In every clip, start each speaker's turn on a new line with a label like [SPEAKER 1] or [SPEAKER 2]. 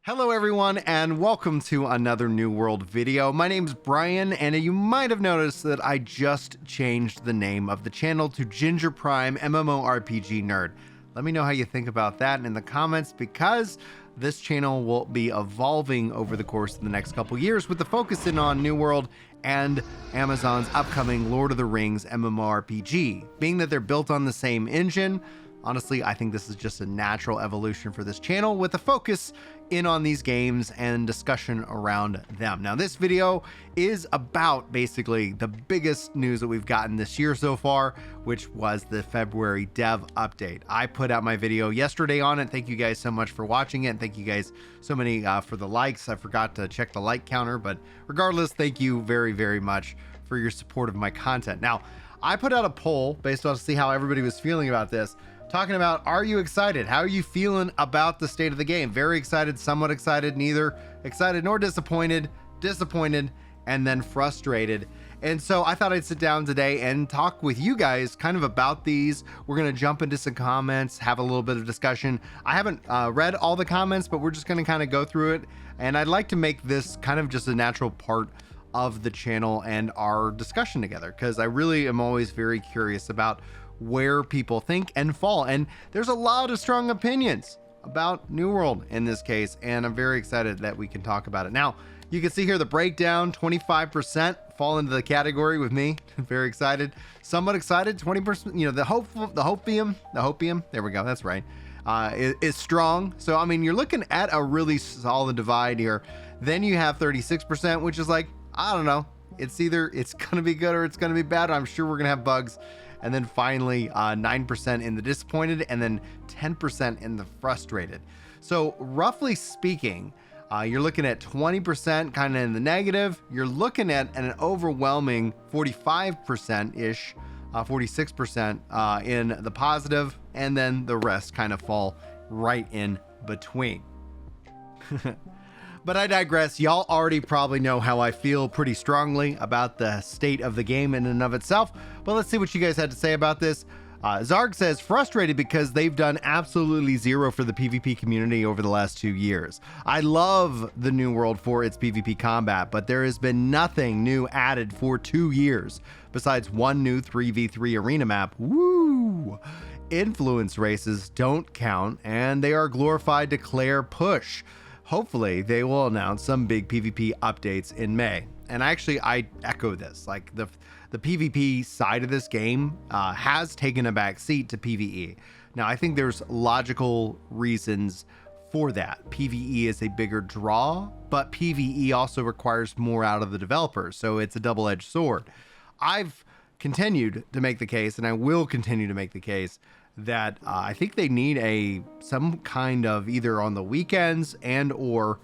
[SPEAKER 1] Hello everyone and welcome to another New World video. My name's Brian and you might have noticed that I just changed the name of the channel to Ginger Prime mmorpg Nerd. Let me know how you think about that in the comments, because this channel will be evolving over the course of the next couple years with the focus in on New World and Amazon's upcoming Lord of the Rings mmorpg. Being that they're built on the same engine, honestly, I think this is just a natural evolution for this channel with a focus in on these games and discussion around them. Now, this video is about basically the biggest news that we've gotten this year so far, which was the February dev update. I put out my video yesterday on it. Thank you guys so much for watching it. And thank you guys so many for the likes. I forgot to check the like counter, but regardless, thank you very, very much for your support of my content. Now, I put out a poll based on to see how everybody was feeling about this, talking about, are you excited? How are you feeling about the state of the game? Very excited, somewhat excited, neither excited nor disappointed, and then frustrated. And so I thought I'd sit down today and talk with you guys kind of about these. We're going to jump into some comments, have a little bit of discussion. I haven't read all the comments, but we're just going to kind of go through it. And I'd like to make this kind of just a natural part of the channel and our discussion together, because I really am always very curious about where people think and fall. And there's a lot of strong opinions about New World in this case, and I'm very excited that we can talk about it. Now, you can see here the breakdown: 25% fall into the category with me. Very excited, somewhat excited. 20%, you know, the hopium, there we go, that's right, is strong. So I mean, you're looking at a really solid divide here. Then you have 36%, which is like, I don't know, it's either it's gonna be good or it's gonna be bad. I'm sure we're gonna have bugs. And then finally 9% in the disappointed, and then 10% in the frustrated. So roughly speaking, you're looking at 20% kind of in the negative. You're looking at an overwhelming 45%-ish, 46% in the positive, and then the rest kind of fall right in between. But I digress. Y'all already probably know how I feel pretty strongly about the state of the game in and of itself. But let's see what you guys had to say about this. Zarg says, frustrated because they've done absolutely zero for the PvP community over the last 2 years. I love the New World for its PvP combat, but there has been nothing new added for 2 years besides one new 3v3 arena map. Woo! Influence races don't count, and they are glorified declare push. Hopefully they will announce some big PvP updates in May. And actually, I echo this. Like the PvP side of this game has taken a back seat to PvE. Now, I think there's logical reasons for that. PvE is a bigger draw, but PvE also requires more out of the developers. So it's a double-edged sword. I've continued to make the case, and I will continue to make the case, that I think they need some kind of, either on the weekends and or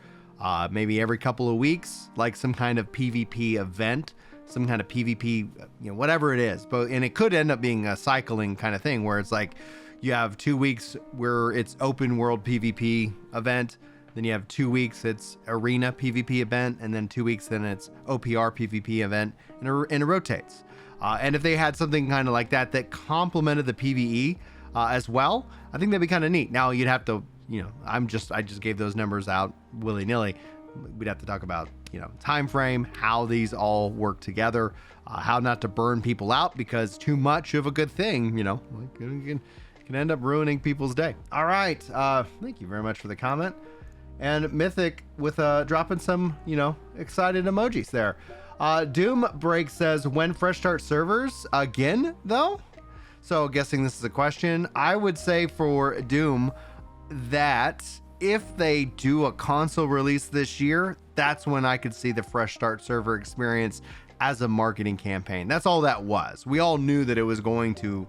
[SPEAKER 1] maybe every couple of weeks, like some kind of PvP event, some kind of PvP, you know, whatever it is. But and it could end up being a cycling kind of thing where it's like you have 2 weeks where it's open world PvP event, then you have 2 weeks it's arena PvP event, and then 2 weeks then it's OPR PvP event, and it rotates. And if they had something kind of like that that complemented the PvE as well, I think that'd be kind of neat. Now you'd have to, you know, I just gave those numbers out willy-nilly. We'd have to talk about, you know, time frame, how these all work together, how not to burn people out, because too much of a good thing, you know, can end up ruining people's day. All right, thank you very much for the comment. And Mythic with dropping some, you know, excited emojis there. Doom Break says, when fresh start servers again though? So guessing this is a question. I would say for Doom that if they do a console release this year, that's when I could see the fresh start server experience as a marketing campaign. That's all that was. We all knew that it was going to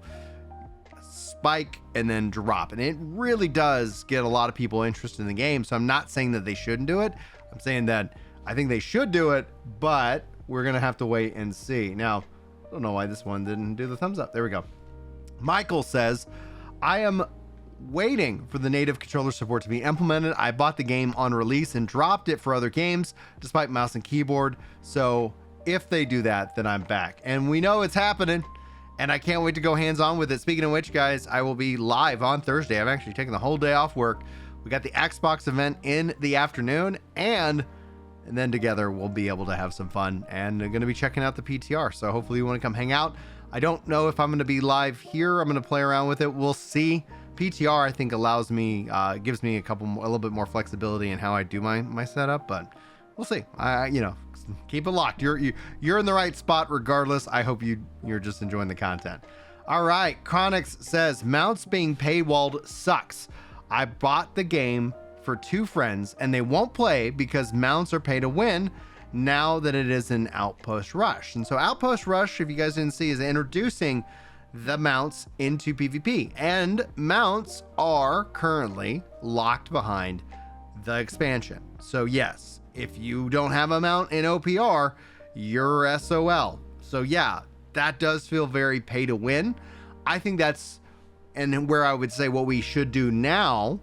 [SPEAKER 1] spike and then drop, and it really does get a lot of people interested in the game. So I'm not saying that they shouldn't do it. I'm saying that I think they should do it, but we're gonna have to wait and see. Now, I don't know why this one didn't do the thumbs up. There we go. Michael says, I am waiting for the native controller support to be implemented. I bought the game on release and dropped it for other games despite mouse and keyboard. So if they do that, then I'm back. And we know it's happening, and I can't wait to go hands-on with it. Speaking of which, guys, I will be live on Thursday. I'm actually taking the whole day off work We got the Xbox event in the afternoon, and then together we'll be able to have some fun, and going to be checking out the PTR. So hopefully you want to come hang out. I don't know if I'm going to be live here. I'm going to play around with it. We'll see. PTR, I think, allows me, gives me a little bit more flexibility in how I do my setup, but we'll see. Keep it locked. You're in the right spot regardless. I hope you're just enjoying the content. All right. Chronix says, mounts being paywalled sucks. I bought the game for 2 friends and they won't play because mounts are pay to win now that it is an Outpost Rush. And so Outpost Rush, if you guys didn't see, is introducing the mounts into PvP, and mounts are currently locked behind the expansion. So yes, if you don't have a mount in OPR, you're SOL. So yeah, that does feel very pay to win. I think that's, and where I would say what we should do now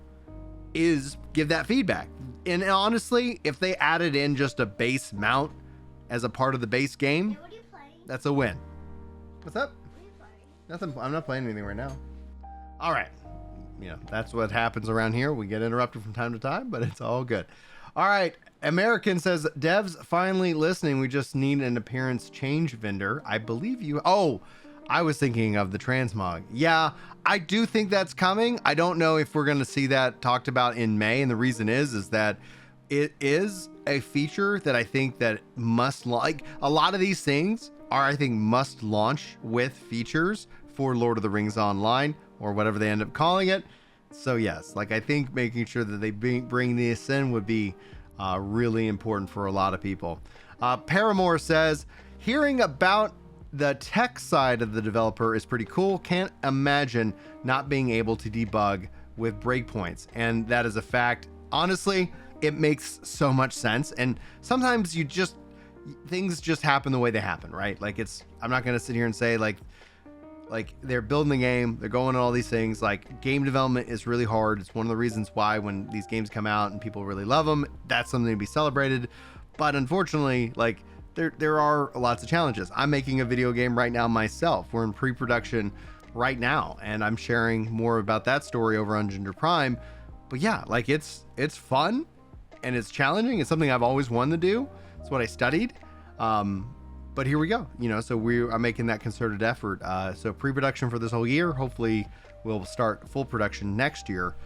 [SPEAKER 1] is give that feedback. And honestly, if they added in just a base mount as a part of the base game, that's a win. What's up? Nothing. I'm not playing anything right now. All right. That's what happens around here. We get interrupted from time to time, but it's all good. All right. American says, devs finally listening. We just need an appearance change vendor. I believe you. Oh, I was thinking of the transmog. Yeah, I do think that's coming. I don't know if we're going to see that talked about in May. And the reason is that it is a feature that I think that must, like a lot of these things are, I think, must launch with features for Lord of the Rings Online or whatever they end up calling it. So yes, like I think making sure that they bring this in would be really important for a lot of people. Paramore says, hearing about the tech side of the developer is pretty cool. Can't imagine not being able to debug with breakpoints. And that is a fact. Honestly, it makes so much sense. And sometimes things just happen the way they happen, right? Like I'm not going to sit here and say like they're building the game, they're going on all these things. Like game development is really hard. It's one of the reasons why when these games come out and people really love them, that's something to be celebrated. But unfortunately, like there are lots of challenges. I'm making a video game right now myself. We're in pre-production right now, and I'm sharing more about that story over on Ginger Prime. But yeah, like it's fun and it's challenging. It's something I've always wanted to do. It's what I studied. But here we go. So we are making that concerted effort. So pre-production for this whole year. Hopefully we'll start full production next year.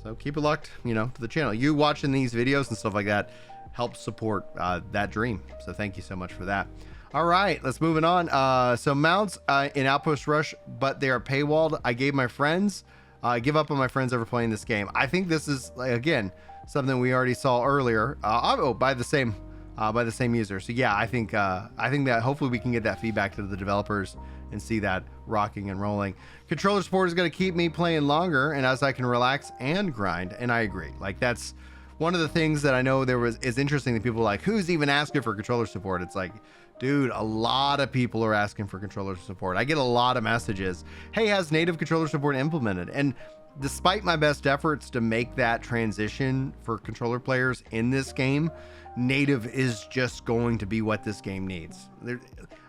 [SPEAKER 1] So keep it locked, to the channel. You watching these videos and stuff like that help support that dream. So thank you so much for that. All right, let's move it on. So mounts in Outpost Rush, but they are paywalled. I give up on my friends ever playing this game. I think this is, again, something we already saw earlier. By the same user. So yeah, I think that hopefully we can get that feedback to the developers and see that rocking and rolling. Controller support is going to keep me playing longer, and as I can relax and grind. And I agree. Like that's one of the things that I know is interesting that people are like, who's even asking for controller support? It's like, dude, a lot of people are asking for controller support. I get a lot of messages. Hey, has native controller support implemented? And despite my best efforts to make that transition for controller players in this game, native is just going to be what this game needs.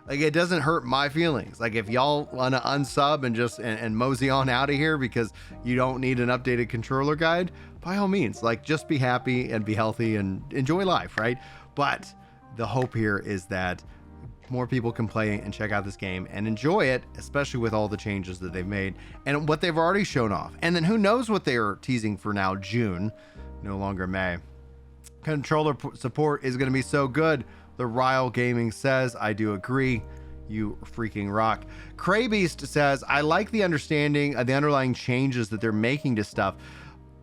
[SPEAKER 1] Like it doesn't hurt my feelings. Like if y'all want to unsub and just and mosey on out of here because you don't need an updated controller guide, by all means, like just be happy and be healthy and enjoy life, right? But the hope here is that more people can play and check out this game and enjoy it, especially with all the changes that they've made and what they've already shown off. And then who knows what they're teasing for now, June, no longer May. Controller support is going to be so good. The Ryle Gaming says, I do agree. You freaking rock. Craybeast says, I like the understanding of the underlying changes that they're making to stuff,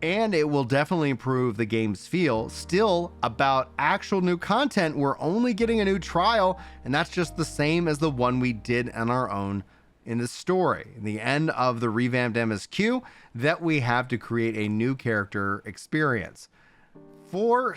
[SPEAKER 1] and it will definitely improve the game's feel. Still, about actual new content, we're only getting a new trial, and that's just the same as the one we did on our own in the story. In the end of the revamped MSQ, that we have to create a new character experience. For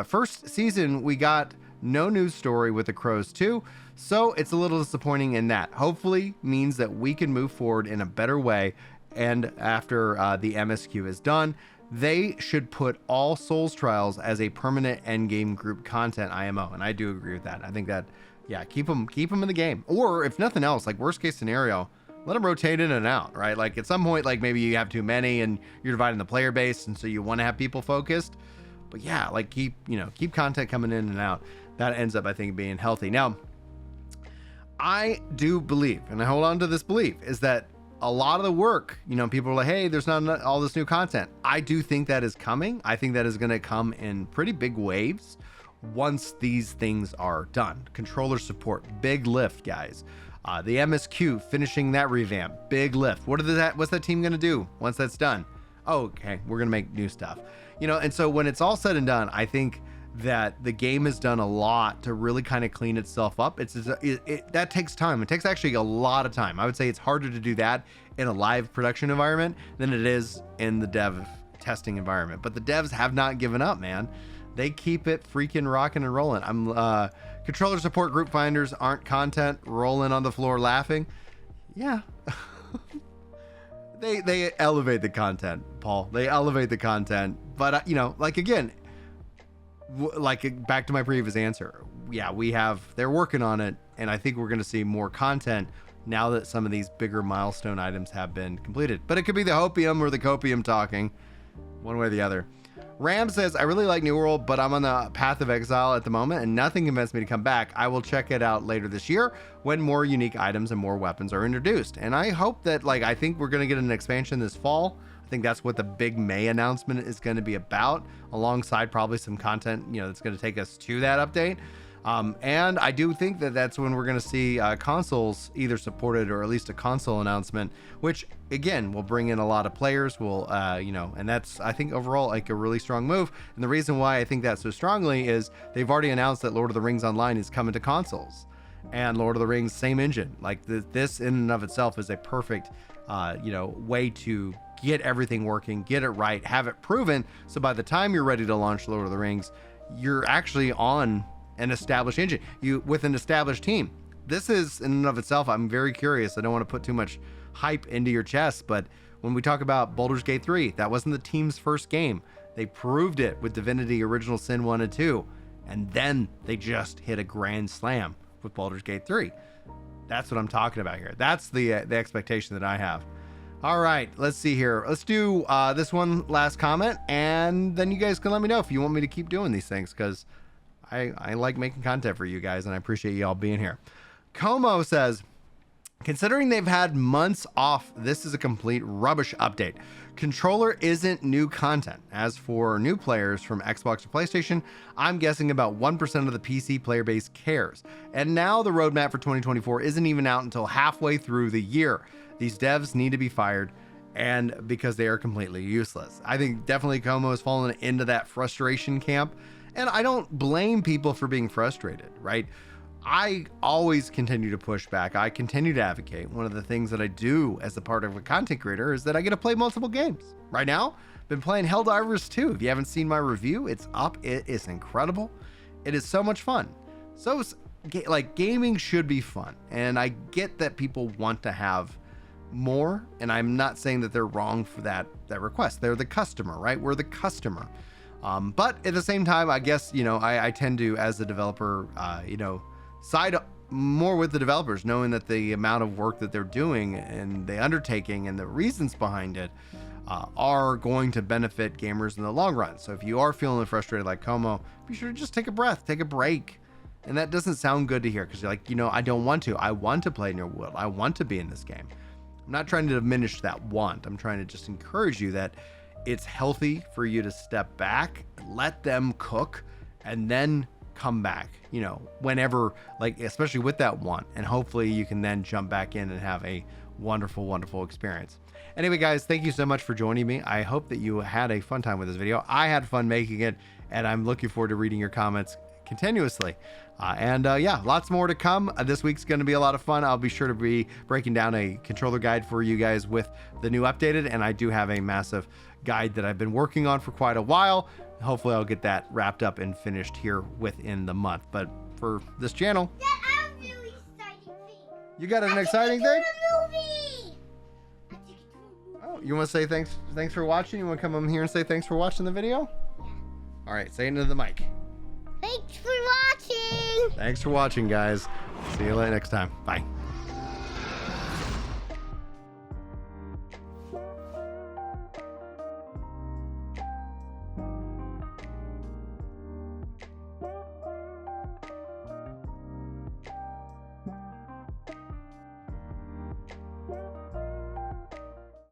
[SPEAKER 1] first season, we got no new story with the Crows 2, so it's a little disappointing in that. Hopefully means that we can move forward in a better way, and after the MSQ is done, they should put all Souls Trials as a permanent endgame group content IMO, and I do agree with that. I think that, yeah, keep them in the game. Or if nothing else, like worst case scenario, let them rotate in and out, right? Like at some point, like maybe you have too many and you're dividing the player base, and so you want to have people focused. But yeah, like keep content coming in and out. That ends up, I think, being healthy. Now, I do believe, and I hold on to this belief, is that a lot of the work, people are like, hey, there's not all this new content. I do think that is coming. I think that is going to come in pretty big waves once these things are done. Controller support, big lift, guys. The MSQ finishing that revamp, big lift. What's that team going to do once that's done? Oh, okay, we're going to make new stuff. And so when it's all said and done, I think that the game has done a lot to really kind of clean itself up. That takes time. It takes actually a lot of time. I would say it's harder to do that in a live production environment than it is in the dev testing environment. But the devs have not given up, man. They keep it freaking rocking and rolling. Controller support group finders aren't content, rolling on the floor laughing. Yeah. They elevate the content, Paul. They elevate the content. But, again, back to my previous answer. Yeah, they're working on it. And I think we're going to see more content now that some of these bigger milestone items have been completed. But it could be the hopium or the copium talking, one way or the other. Ram says, I really like New World, but I'm on the path of exile at the moment and nothing convinced me to come back. I will check it out later this year when more unique items and more weapons are introduced. And I hope that, I think we're going to get an expansion this fall. I think that's what the big May announcement is going to be about, alongside probably some content, that's going to take us to that update. And I do think that that's when we're going to see consoles either supported or at least a console announcement, which again will bring in a lot of players. And that's, I think, overall like a really strong move. And the reason why I think that so strongly is they've already announced that Lord of the Rings Online is coming to consoles, and Lord of the Rings, same engine. Like this in and of itself is a perfect, way to get everything working, get it right, have it proven. So by the time you're ready to launch Lord of the Rings, you're actually on an established engine, with an established team. This is in and of itself, I'm very curious. I don't want to put too much hype into your chest, but when we talk about Baldur's Gate 3, that wasn't the team's first game. They proved it with Divinity Original Sin 1 and 2, and then they just hit a grand slam with Baldur's Gate 3. That's what I'm talking about here. That's the expectation that I have. All right, let's see here. Let's do this one last comment, and then you guys can let me know if you want me to keep doing these things, because I like making content for you guys, and I appreciate you all being here. Como says, considering they've had months off, this is a complete rubbish update. Controller isn't new content. As for new players from Xbox or PlayStation, I'm guessing about 1% of the PC player base cares. And now the roadmap for 2024 isn't even out until halfway through the year. These devs need to be fired, and because they are completely useless. I think definitely Como has fallen into that frustration camp. And I don't blame people for being frustrated, right? I always continue to push back. I continue to advocate. One of the things that I do as a part of a content creator is that I get to play multiple games. Right now, I've been playing Helldivers 2. If you haven't seen my review, it's up. It is incredible. It is so much fun. So, gaming should be fun. And I get that people want to have more. And I'm not saying that they're wrong for that request. They're the customer, right? We're the customer. But at the same time, I guess, I tend to, as a developer, side more with the developers, knowing that the amount of work that they're doing and the undertaking and the reasons behind it are going to benefit gamers in the long run. So if you are feeling frustrated like Como, be sure to just take a breath, take a break. And that doesn't sound good to hear, because you're like, I don't want to. I want to play New World. I want to be in this game. I'm not trying to diminish that want. I'm trying to just encourage you that it's healthy for you to step back, let them cook, and then come back, whenever, especially with that want. And hopefully you can then jump back in and have a wonderful, wonderful experience. Anyway, guys, thank you so much for joining me. I hope that you had a fun time with this video. I had fun making it, and I'm looking forward to reading your comments continuously. Yeah, lots more to come. This week's going to be a lot of fun. I'll be sure to be breaking down a controller guide for you guys with the new updated, and I do have a massive guide that I've been working on for quite a while. Hopefully I'll get that wrapped up and finished here within the month. But for this channel,
[SPEAKER 2] Dad, I have a really exciting thing.
[SPEAKER 1] You got an exciting thing?
[SPEAKER 2] Movie.
[SPEAKER 1] Oh, you want to say thanks for watching? You want to come on here and say thanks for watching the video?
[SPEAKER 2] Yeah.
[SPEAKER 1] All right, say it into the mic.
[SPEAKER 2] Thanks for watching.
[SPEAKER 1] Thanks for watching, guys. See you later next time. Bye.